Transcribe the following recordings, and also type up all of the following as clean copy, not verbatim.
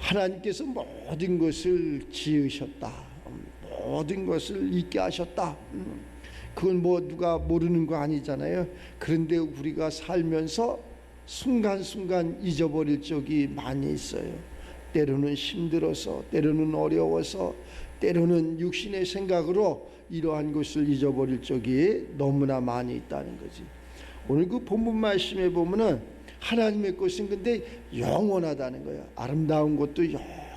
하나님께서 모든 것을 지으셨다. 모든 것을 있게 하셨다. 그건 뭐 누가 모르는 거 아니잖아요. 그런데 우리가 살면서 순간순간 잊어버릴 적이 많이 있어요. 때로는 힘들어서, 때로는 어려워서, 때로는 육신의 생각으로 이러한 것을 잊어버릴 적이 너무나 많이 있다는 거지. 오늘 그 본문 말씀에 보면은 하나님의 것은 근데 영원하다는 거야. 아름다운 것도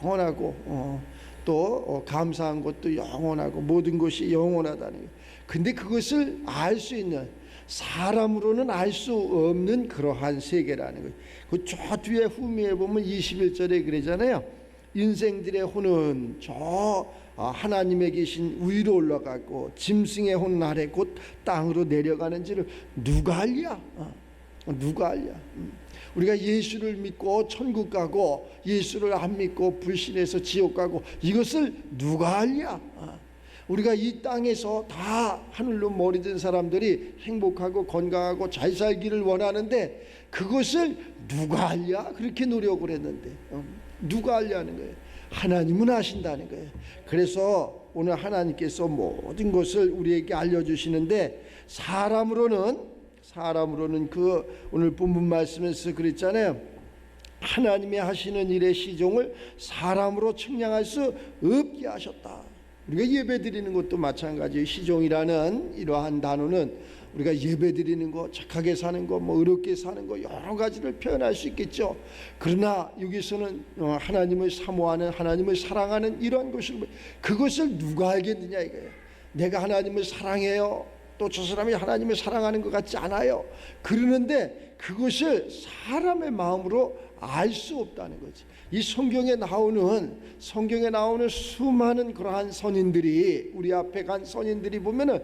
영원하고 또 감사한 것도 영원하고 모든 것이 영원하다는 거야. 근데 그것을 알 수 있는, 사람으로는 알 수 없는 그러한 세계라는 거예요. 그 저 뒤에 후미에 보면 21절에 그러잖아요. 인생들의 혼은 저 하나님에 계신 위로 올라가고 짐승의 혼은 아래 곧 땅으로 내려가는지를 누가 알랴? 누가 알랴? 우리가 예수를 믿고 천국 가고 예수를 안 믿고 불신해서 지옥 가고 이것을 누가 알랴? 우리가 이 땅에서 다 하늘로 머리 든 사람들이 행복하고 건강하고 잘 살기를 원하는데 그것을 누가 알랴? 그렇게 노력을 했는데 누가 알냐는 거예요. 하나님은 아신다는 거예요. 그래서 오늘 하나님께서 모든 것을 우리에게 알려주시는데 사람으로는 그 오늘 본문 말씀에서 그랬잖아요. 하나님이 하시는 일의 시종을 사람으로 측량할 수 없게 하셨다. 우리가 예배 드리는 것도 마찬가지예요. 시종이라는 이러한 단어는 우리가 예배 드리는 거, 착하게 사는 거, 의롭게 사는 거 여러 가지를 표현할 수 있겠죠. 그러나 여기서는 하나님을 사모하는, 하나님을 사랑하는 이런 것을, 그것을 누가 알겠느냐 이거예요. 내가 하나님을 사랑해요. 또 저 사람이 하나님을 사랑하는 것 같지 않아요. 그러는데 그것을 사람의 마음으로 알 수 없다는 거지. 이 성경에 나오는 수많은 그러한 선인들이, 우리 앞에 간 선인들이 보면은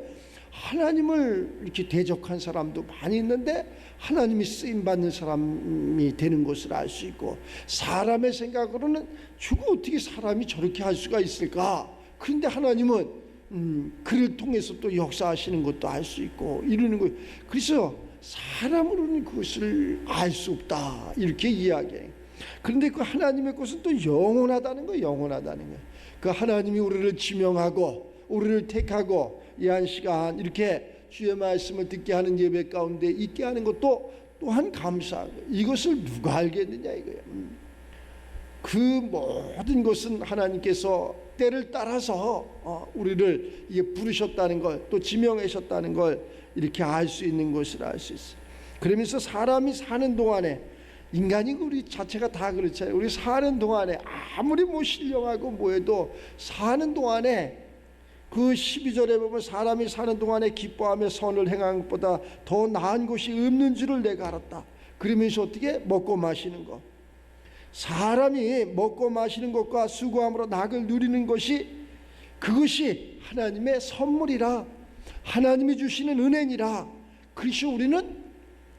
하나님을 이렇게 대적한 사람도 많이 있는데 하나님이 쓰임 받는 사람이 되는 것을 알 수 있고, 사람의 생각으로는 저거 어떻게 사람이 저렇게 할 수가 있을까? 그런데 하나님은 그를 통해서 또 역사하시는 것도 알 수 있고 이러는 거예요. 그래서 사람으로는 그것을 알 수 없다 이렇게 이야기해요. 그런데 그 하나님의 것은 또 영원하다는 거예요. 영원하다는 거예요. 그 하나님이 우리를 지명하고 우리를 택하고 이 한 시간 이렇게 주의 말씀을 듣게 하는 예배 가운데 있게 하는 것도 또한 감사한 거예요. 이것을 누가 알겠느냐 이거예요. 그 모든 것은 하나님께서 때를 따라서 우리를 부르셨다는 걸, 또 지명하셨다는 걸 이렇게 알 수 있는 것을 알 수 있어요. 그러면서 사람이 사는 동안에, 인간이 우리 자체가 다 그렇잖아요. 우리 사는 동안에 아무리 신령하고 뭐해도 사는 동안에, 그 12절에 보면 사람이 사는 동안에 기뻐하며 선을 행한 것보다 더 나은 것이 없는 줄을 내가 알았다. 그러면서 어떻게 먹고 마시는 것, 사람이 먹고 마시는 것과 수고함으로 낙을 누리는 것이, 그것이 하나님의 선물이라, 하나님이 주시는 은혜니라. 그래서 우리는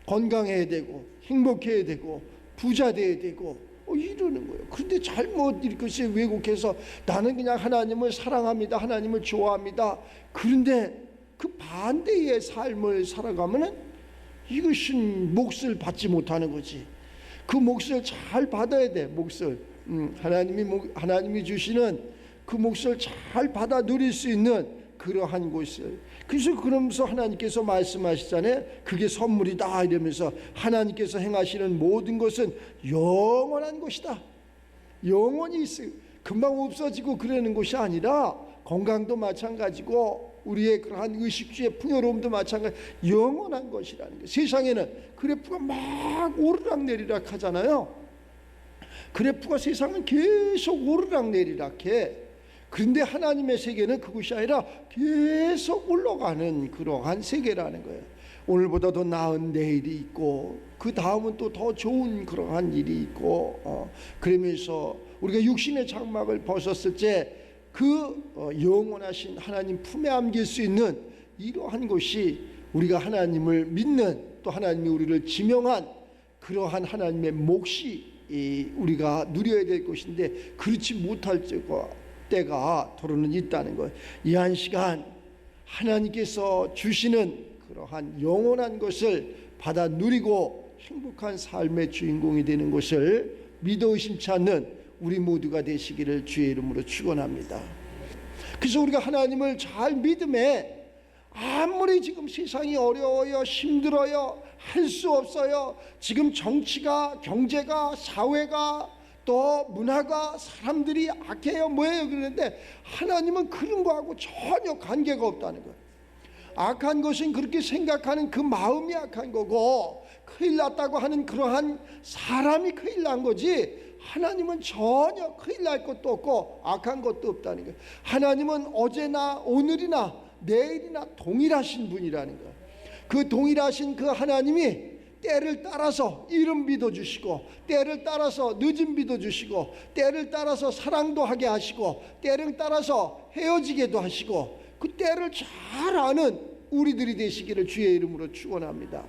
건강해야 되고 행복해야 되고 부자 돼야 되고 이러는 거예요. 그런데 잘못 이것이 왜곡해서 나는 그냥 하나님을 사랑합니다, 하나님을 좋아합니다. 그런데 그 반대의 삶을 살아가면은 이것은 몫을 받지 못하는 거지. 그 몫을 잘 받아야 돼. 몫을 하나님이 주시는 그 몫을 잘 받아 누릴 수 있는 그러한 곳을. 그래서 그러면서 하나님께서 말씀하시잖아요. 그게 선물이다 이러면서 하나님께서 행하시는 모든 것은 영원한 것이다. 영원히 있어요. 금방 없어지고 그러는 것이 아니라, 건강도 마찬가지고 우리의 그러한 의식주의 풍요로움도 마찬가지, 영원한 것이라는 거예요. 세상에는 그래프가 막 오르락내리락 하잖아요. 그래프가 세상은 계속 오르락내리락 해. 그런데 하나님의 세계는 그것이 아니라 계속 올라가는 그러한 세계라는 거예요. 오늘보다 더 나은 내일이 있고 그 다음은 또 더 좋은 그러한 일이 있고 그러면서 우리가 육신의 장막을 벗었을 때 그 영원하신 하나님 품에 안길 수 있는 이러한 것이 우리가 하나님을 믿는, 또 하나님이 우리를 지명한 그러한 하나님의 몫이 우리가 누려야 될 것인데 그렇지 못할 때가 더러는 있다는 거예요. 이 한 시간 하나님께서 주시는 그러한 영원한 것을 받아 누리고 행복한 삶의 주인공이 되는 것을 믿어 의심치 않는 우리 모두가 되시기를 주의 이름으로 축원합니다. 그래서 우리가 하나님을 잘 믿음에 아무리 지금 세상이 어려워요, 힘들어요, 할 수 없어요, 지금 정치가, 경제가, 사회가, 또 문화가, 사람들이 악해요, 뭐예요, 그러는데 하나님은 그런 거하고 전혀 관계가 없다는 거예요. 악한 것은 그렇게 생각하는 그 마음이 악한 거고, 큰일 났다고 하는 그러한 사람이 큰일 난 거지, 하나님은 전혀 큰일 날 것도 없고 악한 것도 없다는 거예요. 하나님은 어제나 오늘이나 내일이나 동일하신 분이라는 거예요. 그 동일하신 그 하나님이 때를 따라서 이른 비도 주시고, 때를 따라서 늦은 비도 주시고, 때를 따라서 사랑도 하게 하시고, 때를 따라서 헤어지게도 하시고, 그 때를 잘 아는 우리들이 되시기를 주의 이름으로 축원합니다.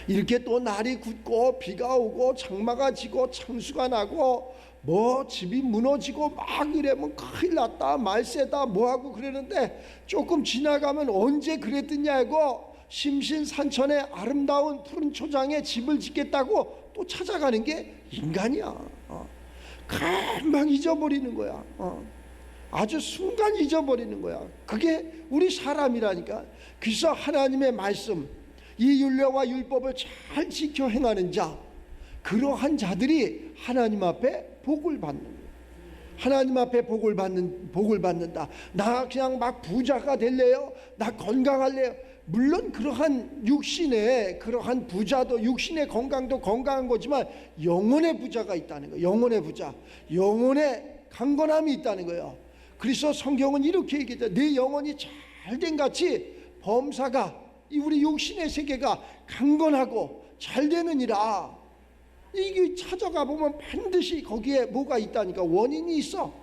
이렇게 또 날이 굳고 비가 오고 장마가 지고 창수가 나고 뭐 집이 무너지고 막 이러면 큰일 났다, 말세다, 뭐하고 그러는데, 조금 지나가면 언제 그랬더냐고 심신산천의 아름다운 푸른 초장에 집을 짓겠다고 또 찾아가는 게 인간이야. 금방 잊어버리는 거야. 아주 순간 잊어버리는 거야. 그게 우리 사람이라니까. 그래서 하나님의 말씀, 이 율례와 율법을 잘 지켜 행하는 자, 그러한 자들이 하나님 앞에 복을 받는 거예요. 하나님 앞에 복을 받는다. 나 그냥 막 부자가 될래요? 나 건강할래요? 물론 그러한 육신의 그러한 부자도, 육신의 건강도 건강한 거지만 영혼의 부자가 있다는 거예요. 영혼의 부자, 영혼의 강건함이 있다는 거예요. 그래서 성경은 이렇게 얘기하죠. 내 영혼이 잘된 같이 범사가, 우리 육신의 세계가 강건하고 잘 되느니라. 이게 찾아가 보면 반드시 거기에 뭐가 있다니까. 원인이 있어.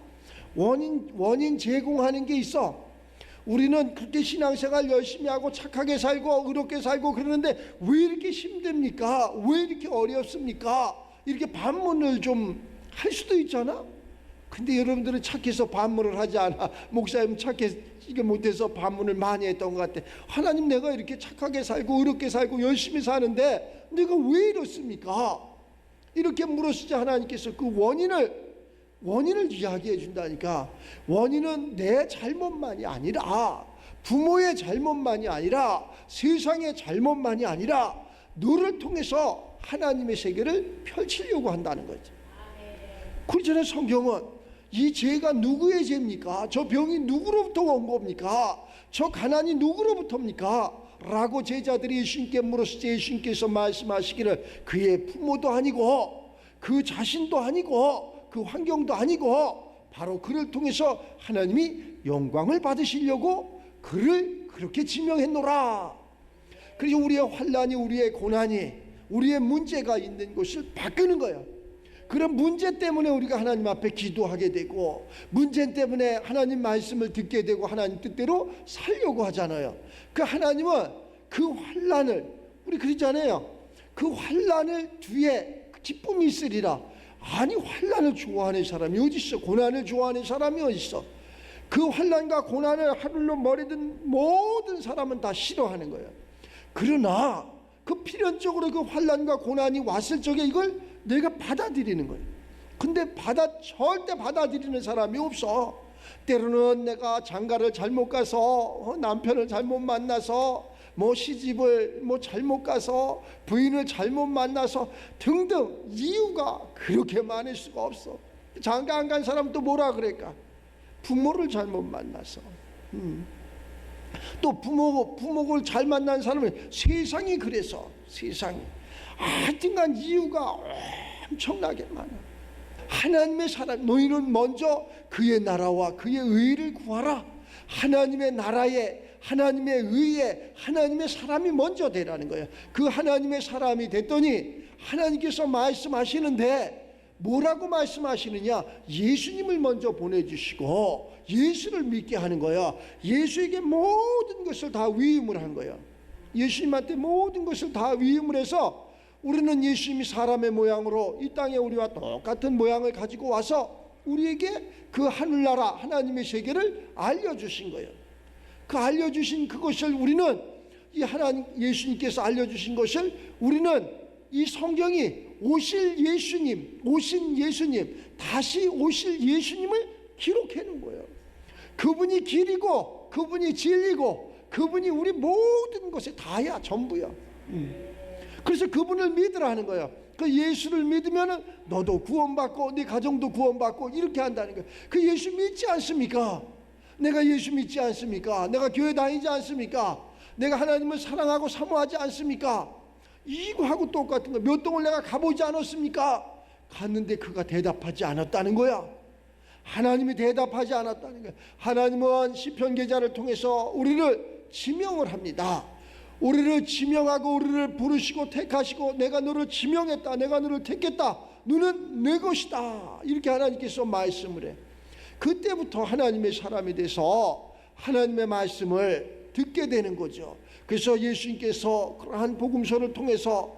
원인 제공하는 게 있어. 우리는 그렇게 신앙생활 열심히 하고 착하게 살고 의롭게 살고 그러는데 왜 이렇게 힘듭니까? 왜 이렇게 어렵습니까? 이렇게 반문을 좀 할 수도 있잖아. 근데 여러분들은 착해서 반문을 하지 않아. 목사님 착해지게 못해서 반문을 많이 했던 것 같아. 하나님, 내가 이렇게 착하게 살고 의롭게 살고 열심히 사는데 내가 왜 이렇습니까? 이렇게 물었을 때 하나님께서 그 원인을 이야기해 준다니까. 원인은 내 잘못만이 아니라, 부모의 잘못만이 아니라, 세상의 잘못만이 아니라 너를 통해서 하나님의 세계를 펼치려고 한다는 거죠. 그렇잖아요. 성경은 이 죄가 누구의 죄입니까? 저 병이 누구로부터 온 겁니까? 저 가난이 누구로부터입니까? 라고 제자들이 예수님께 물었을 때 예수님께서 말씀하시기를, 그의 부모도 아니고 그 자신도 아니고 그 환경도 아니고 바로 그를 통해서 하나님이 영광을 받으시려고 그를 그렇게 지명했노라. 그래서 우리의 환난이, 우리의 고난이, 우리의 문제가 있는 곳을 바꾸는 거예요. 그런 문제 때문에 우리가 하나님 앞에 기도하게 되고, 문제 때문에 하나님 말씀을 듣게 되고 하나님 뜻대로 살려고 하잖아요. 그 하나님은 그 환난을, 우리 그러잖아요. 그 환난을 뒤에 기쁨이 있으리라. 아니, 환난을 좋아하는 사람이 어디 있어? 고난을 좋아하는 사람이 어디 있어? 그 환난과 고난을 하늘로 머리든 모든 사람은 다 싫어하는 거예요. 그러나 그 필연적으로 그 환난과 고난이 왔을 적에 이걸 내가 받아들이는 거예요. 근데 절대 받아들이는 사람이 없어. 때로는 내가 장가를 잘못 가서, 남편을 잘못 만나서, 시집을 잘못 가서, 부인을 잘못 만나서 등등 이유가 그렇게 많을 수가 없어. 장가 안 간 사람 또 뭐라 그럴까? 부모를 잘못 만나서. 또 부모를 잘 만난 사람은 세상이 그래서, 세상이. 하여튼간 이유가 엄청나게 많아. 하나님의 사람, 너희는 먼저 그의 나라와 그의 의를 구하라. 하나님의 나라에, 하나님의 의에, 하나님의 사람이 먼저 되라는 거예요. 그 하나님의 사람이 됐더니 하나님께서 말씀하시는데 뭐라고 말씀하시느냐? 예수님을 먼저 보내주시고 예수를 믿게 하는 거야. 예수에게 모든 것을 다 위임을 한 거야. 예수님한테 모든 것을 다 위임을 해서 우리는 예수님이 사람의 모양으로 이 땅에 우리와 똑같은 모양을 가지고 와서 우리에게 그 하늘나라 하나님의 세계를 알려주신 거예요. 그 알려주신 그것을 우리는, 이 하나님 예수님께서 알려주신 것을 우리는 이 성경이 오신 예수님, 다시 오실 예수님을 기록해 놓은 거예요. 그분이 길이고, 그분이 진리고, 그분이 우리 모든 것에 다야, 전부야. 그래서 그분을 믿으라는 거예요. 그 예수를 믿으면 너도 구원받고 네 가정도 구원받고 이렇게 한다는 거예요. 그 예수 믿지 않습니까? 내가 예수 믿지 않습니까? 내가 교회 다니지 않습니까? 내가 하나님을 사랑하고 사모하지 않습니까? 이거하고 똑같은 거예요. 몇 동을 내가 가보지 않았습니까? 갔는데 그가 대답하지 않았다는 거야. 하나님이 대답하지 않았다는 거야. 하나님은 시편 기자를 통해서 우리를 지명을 합니다. 우리를 지명하고 우리를 부르시고 택하시고 내가 너를 지명했다, 내가 너를 택했다, 너는 내 것이다, 이렇게 하나님께서 말씀을 해. 그때부터 하나님의 사람이 돼서 하나님의 말씀을 듣게 되는 거죠. 그래서 예수님께서 그러한 복음서를 통해서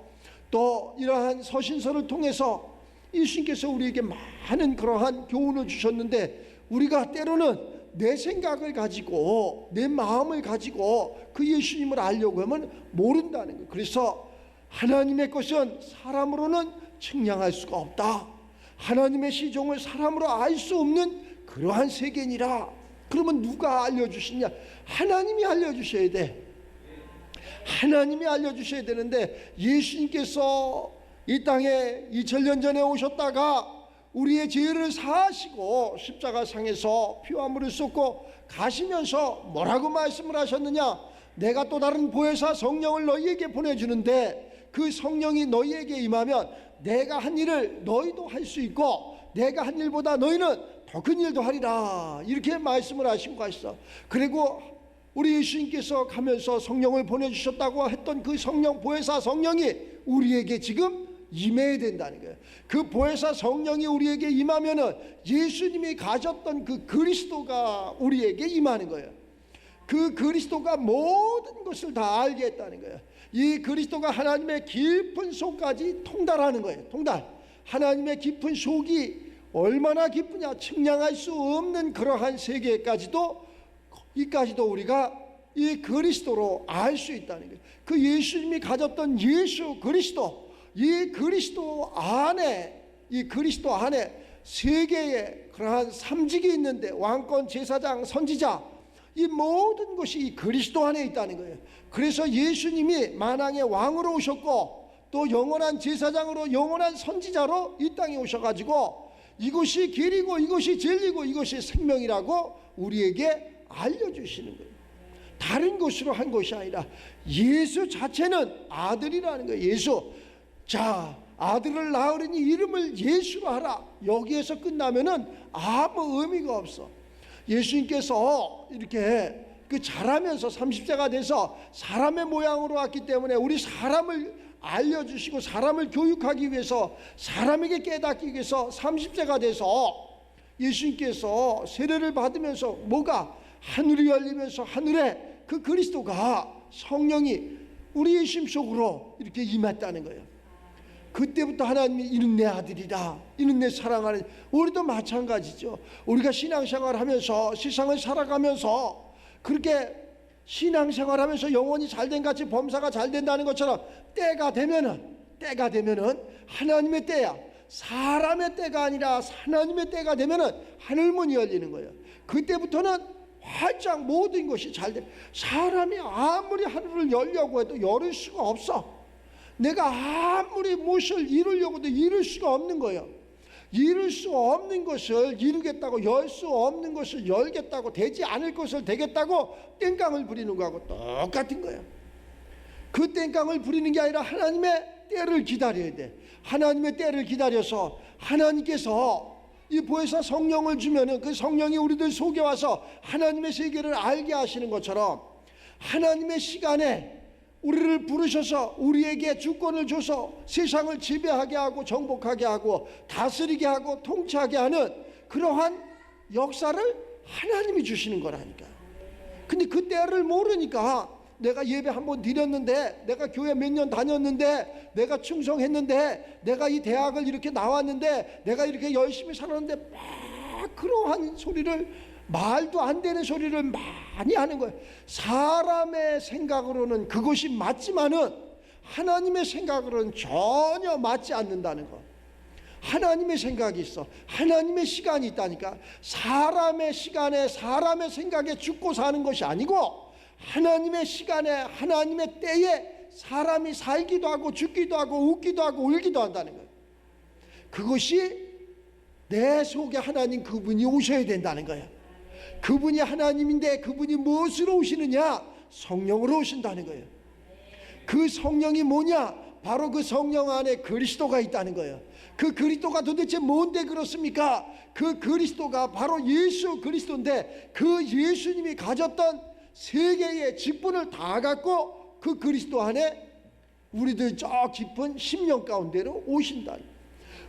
또 이러한 서신서를 통해서 예수님께서 우리에게 많은 그러한 교훈을 주셨는데, 우리가 때로는 내 생각을 가지고 내 마음을 가지고 그 예수님을 알려고 하면 모른다는 거예요. 그래서 하나님의 것은 사람으로는 측량할 수가 없다. 하나님의 시종을 사람으로 알 수 없는 그러한 세계니라. 그러면 누가 알려주시냐? 하나님이 알려주셔야 돼. 하나님이 알려주셔야 되는데, 예수님께서 이 땅에 2000년 전에 오셨다가 우리의 죄를 사하시고 십자가상에서 피와 물을 쏟고 가시면서 뭐라고 말씀을 하셨느냐? 내가 또 다른 보혜사 성령을 너희에게 보내주는데 그 성령이 너희에게 임하면 내가 한 일을 너희도 할 수 있고 내가 한 일보다 너희는 더 큰 일도 하리라, 이렇게 말씀을 하시고 가시죠. 그리고 우리 예수님께서 가면서 성령을 보내주셨다고 했던 그 성령, 보혜사 성령이 우리에게 지금 임해야 된다는 거예요. 그 보혜사 성령이 우리에게 임하면은 예수님이 가졌던 그 그리스도가 우리에게 임하는 거예요. 그 그리스도가 모든 것을 다 알게 했다는 거예요. 이 그리스도가 하나님의 깊은 속까지 통달하는 거예요. 통달. 하나님의 깊은 속이 얼마나 깊으냐, 측량할 수 없는 그러한 세계까지도, 이까지도 우리가 이 그리스도로 알 수 있다는 거예요. 그 예수님이 가졌던 예수 그리스도, 이 그리스도 안에 세계에 그러한 삼직이 있는데, 왕권, 제사장, 선지자, 이 모든 것이 이 그리스도 안에 있다는 거예요. 그래서 예수님이 만왕의 왕으로 오셨고 또 영원한 제사장으로, 영원한 선지자로 이 땅에 오셔가지고 이것이 길이고 이것이 진리고 이것이 생명이라고 우리에게 알려주시는 거예요. 다른 것으로 한 것이 아니라 예수 자체는 아들이라는 거예요. 예수. 자, 아들을 낳으려니 이름을 예수로 하라. 여기에서 끝나면은 아무 의미가 없어. 예수님께서 이렇게 자라면서 30세가 돼서 사람의 모양으로 왔기 때문에 우리 사람을 알려주시고 사람을 교육하기 위해서, 사람에게 깨닫기 위해서 30세가 돼서 예수님께서 세례를 받으면서 뭐가 하늘이 열리면서 하늘에 그 그리스도가, 성령이 우리의 심속으로 이렇게 임했다는 거예요. 그때부터 하나님이 이는 내 아들이다, 이는 내 사랑하는. 우리도 마찬가지죠. 우리가 신앙생활하면서 세상을 살아가면서 그렇게 신앙생활하면서 영혼이 잘된 같이 범사가 잘 된다는 것처럼 때가 되면은 하나님의 때야. 사람의 때가 아니라 하나님의 때가 되면은 하늘문이 열리는 거예요. 그때부터는 활짝 모든 것이 잘 돼. 사람이 아무리 하늘을 열려고 해도 열을 수가 없어. 내가 아무리 무엇을 이루려고도 이룰 수가 없는 거예요. 이룰 수 없는 것을 이루겠다고, 열 수 없는 것을 열겠다고, 되지 않을 것을 되겠다고 땡깡을 부리는 거하고 똑같은 거예요. 그 땡깡을 부리는 게 아니라 하나님의 때를 기다려야 돼. 하나님의 때를 기다려서 하나님께서 이 보혜사 성령을 주면은 그 성령이 우리들 속에 와서 하나님의 세계를 알게 하시는 것처럼, 하나님의 시간에 우리를 부르셔서 우리에게 주권을 줘서 세상을 지배하게 하고 정복하게 하고 다스리게 하고 통치하게 하는 그러한 역사를 하나님이 주시는 거라니까. 근데 그 때를 모르니까, 내가 예배 한번 드렸는데, 내가 교회 몇 년 다녔는데, 내가 충성했는데, 내가 이 대학을 이렇게 나왔는데, 내가 이렇게 열심히 살았는데, 막 그러한 소리를, 말도 안 되는 소리를 많이 하는 거예요. 사람의 생각으로는 그것이 맞지만은 하나님의 생각으로는 전혀 맞지 않는다는 것. 하나님의 생각이 있어. 하나님의 시간이 있다니까. 사람의 시간에 사람의 생각에 죽고 사는 것이 아니고 하나님의 시간에 하나님의 때에 사람이 살기도 하고 죽기도 하고 웃기도 하고 울기도 한다는 거예요. 그것이 내 속에 하나님 그분이 오셔야 된다는 거예요. 그분이 하나님인데 그분이 무엇으로 오시느냐? 성령으로 오신다는 거예요. 그 성령이 뭐냐? 바로 그 성령 안에 그리스도가 있다는 거예요. 그 그리스도가 도대체 뭔데 그렇습니까? 그 그리스도가 바로 예수 그리스도인데 그 예수님이 가졌던 세계의 직분을 다 갖고 그 그리스도 안에 우리들 저 깊은 심령 가운데로 오신다.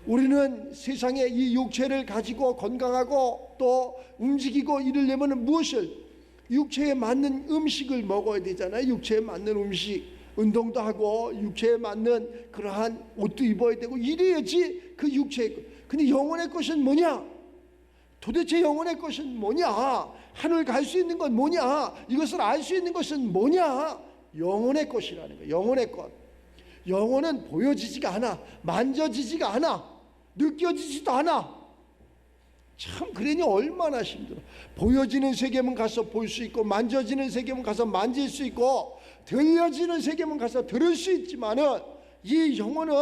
우리는 세상에 이 육체를 가지고 건강하고 또 움직이고 이러려면 무엇을? 육체에 맞는 음식을 먹어야 되잖아요. 육체에 맞는 음식, 운동도 하고 육체에 맞는 그러한 옷도 입어야 되고 이래야지 그 육체의 것. 근데 영혼의 것은 뭐냐? 도대체 영혼의 것은 뭐냐? 하늘 갈 수 있는 건 뭐냐? 이것을 알 수 있는 것은 뭐냐? 영혼의 것이라는 거예요. 영혼의 것. 영혼은 보여지지가 않아. 만져지지가 않아. 느껴지지도 않아. 참 그러니 얼마나 힘들어. 보여지는 세계만 가서 볼 수 있고 만져지는 세계만 가서 만질 수 있고 들려지는 세계만 가서 들을 수 있지만은 이 영혼은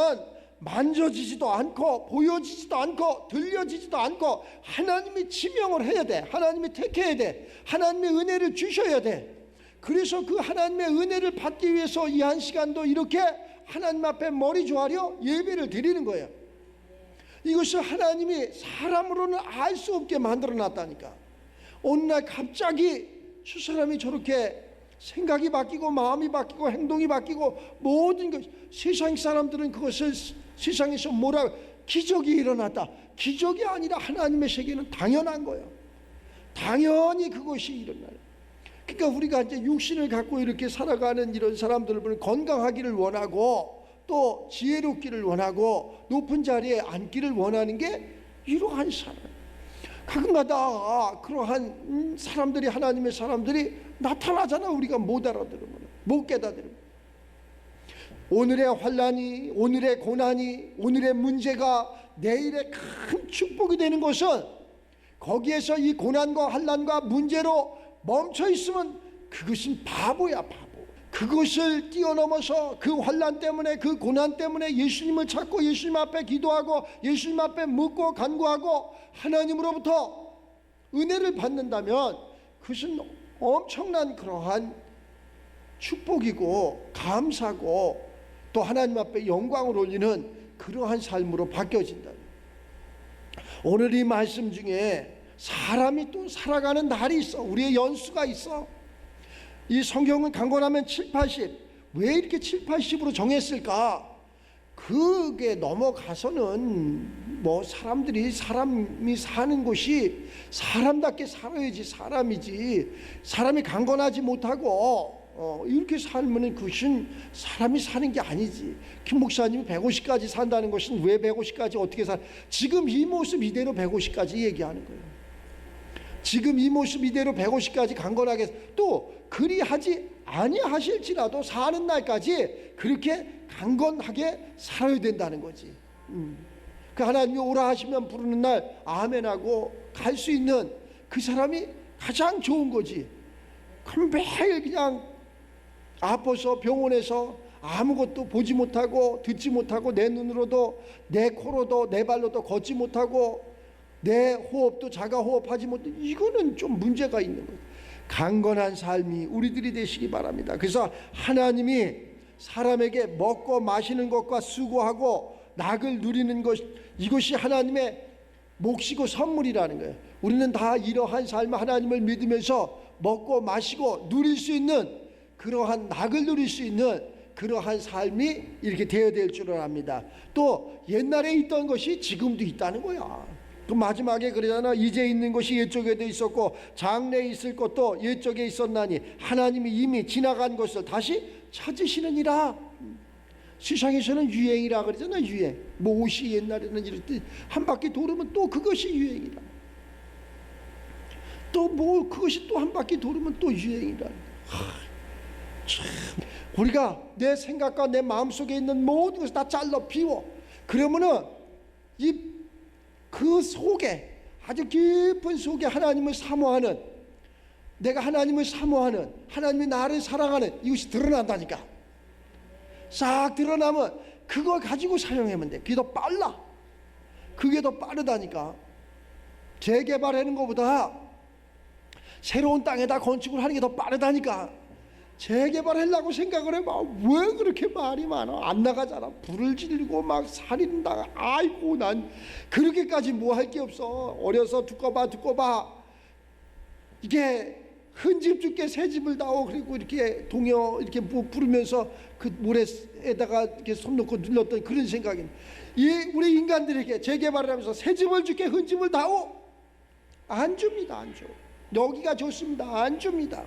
만져지지도 않고 보여지지도 않고 들려지지도 않고 하나님이 지명을 해야 돼. 하나님이 택해야 돼. 하나님의 은혜를 주셔야 돼. 그래서 그 하나님의 은혜를 받기 위해서 이 한 시간도 이렇게 하나님 앞에 머리 조아려 예배를 드리는 거예요. 이것을 하나님이 사람으로는 알 수 없게 만들어 놨다니까. 어느 날 갑자기 저 사람이 저렇게 생각이 바뀌고 마음이 바뀌고 행동이 바뀌고 모든 것, 세상 사람들은 그것을 세상에서 뭐라 기적이 일어났다. 기적이 아니라 하나님의 세계는 당연한 거예요. 당연히 그것이 일어나요. 그러니까 우리가 이제 육신을 갖고 이렇게 살아가는 이런 사람들을 보면 건강하기를 원하고 또 지혜롭기를 원하고 높은 자리에 앉기를 원하는 게 이러한 사람. 가끔가다 그러한 사람들이 하나님의 사람들이 나타나잖아. 우리가 못 알아들으면, 못 깨닫으면. 오늘의 환난이, 오늘의 고난이, 오늘의 문제가 내일의 큰 축복이 되는 것은 거기에서 이 고난과 환난과 문제로 멈춰 있으면 그것은 바보야, 바보. 그것을 뛰어넘어서 그 환난 때문에 그 고난 때문에 예수님을 찾고 예수님 앞에 기도하고 예수님 앞에 묻고 간구하고 하나님으로부터 은혜를 받는다면 그것은 엄청난 그러한 축복이고 감사고 또 하나님 앞에 영광을 올리는 그러한 삶으로 바뀌어진다. 오늘 이 말씀 중에 사람이 또 살아가는 날이 있어. 우리의 연수가 있어. 이 성경은 강건하면 7, 80. 왜 이렇게 7, 80으로 정했을까? 그게 넘어가서는 뭐 사람이 사는 곳이 사람답게 살아야지 사람이지. 사람이 강건하지 못하고 이렇게 살면 그것은 사람이 사는 게 아니지. 김 목사님이 150까지 산다는 것은 왜 150까지 어떻게 지금 이 모습 이대로 150까지 얘기하는 거예요. 지금 이 모습 이대로 150까지 강건하게 또 그리하지 아니하실지라도 사는 날까지 그렇게 강건하게 살아야 된다는 거지. 그 하나님이 오라 하시면 부르는 날 아멘하고 갈 수 있는 그 사람이 가장 좋은 거지. 그럼 매일 그냥 아파서 병원에서 아무것도 보지 못하고 듣지 못하고 내 눈으로도 내 코로도 내 발로도 걷지 못하고 내 호흡도 자가 호흡하지 못해. 이거는 좀 문제가 있는 거예요. 강건한 삶이 우리들이 되시기 바랍니다. 그래서 하나님이 사람에게 먹고 마시는 것과 수고하고 낙을 누리는 것, 이것이 하나님의 몫이고 선물이라는 거예요. 우리는 다 이러한 삶, 하나님을 믿으면서 먹고 마시고 누릴 수 있는 그러한 낙을 누릴 수 있는 그러한 삶이 이렇게 되어야 될 줄을 압니다. 또 옛날에 있던 것이 지금도 있다는 거야. 그 마지막에 그러잖아. 이제 있는 것이 옛적에도 있었고 장래에 있을 것도 옛적에 있었나니 하나님이 이미 지나간 것을 다시 찾으시느니라. 세상에서는 유행이라 그러잖아. 유행. 뭐 옷이 옛날에는 이럴 때 한 바퀴 돌으면 또 그것이 유행이라. 또 뭐 그것이 또 한 바퀴 돌으면 또 유행이라. 우리가 내 생각과 내 마음속에 있는 모든 것을 다 잘라 비워. 그러면은 그 속에, 아주 깊은 속에 하나님을 사모하는, 내가 하나님을 사모하는, 하나님이 나를 사랑하는 이것이 드러난다니까. 싹 드러나면 그걸 가지고 사용하면 돼. 그게 더 빨라. 그게 더 빠르다니까. 재개발하는 것보다 새로운 땅에다 건축을 하는 게 더 빠르다니까. 재개발하려고 생각을 해봐. 왜 그렇게 말이 많아? 안 나가잖아. 불을 지르고 막 살인당하. 아이고, 난 그렇게까지 뭐 할 게 없어. 어려서 두고 봐. 이게 큰 집 줄게 새 집을 다오. 그리고 이렇게 동요 이렇게 부르면서 그 모래에다가 이렇게 손 놓고 눌렀던 그런 생각이. 우리 인간들에게 재개발을 하면서 새 집을 줄게 큰 집을 다오. 안 줍니다. 안 줘. 여기가 좋습니다. 안 줍니다.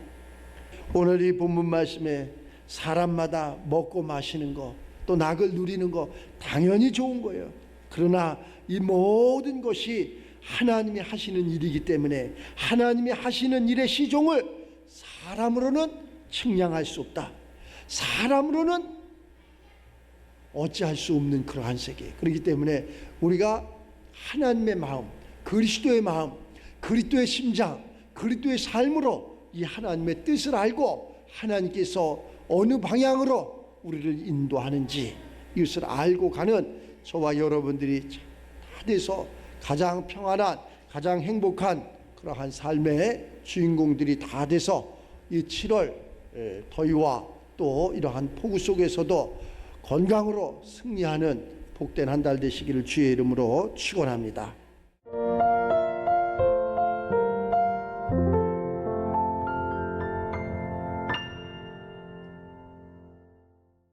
오늘 이 본문 말씀에 사람마다 먹고 마시는 거, 또 낙을 누리는 거 당연히 좋은 거예요. 그러나 이 모든 것이 하나님이 하시는 일이기 때문에 하나님이 하시는 일의 시종을 사람으로는 측량할 수 없다. 사람으로는 어찌할 수 없는 그러한 세계. 그렇기 때문에 우리가 하나님의 마음, 그리스도의 마음, 그리스도의 심장, 그리스도의 삶으로 이 하나님의 뜻을 알고 하나님께서 어느 방향으로 우리를 인도하는지 이것을 알고 가는 저와 여러분들이 다 돼서 가장 평안한, 가장 행복한 그러한 삶의 주인공들이 다 돼서 이 7월 더위와 또 이러한 폭우 속에서도 건강으로 승리하는 복된 한 달 되시기를 주의 이름으로 축원합니다.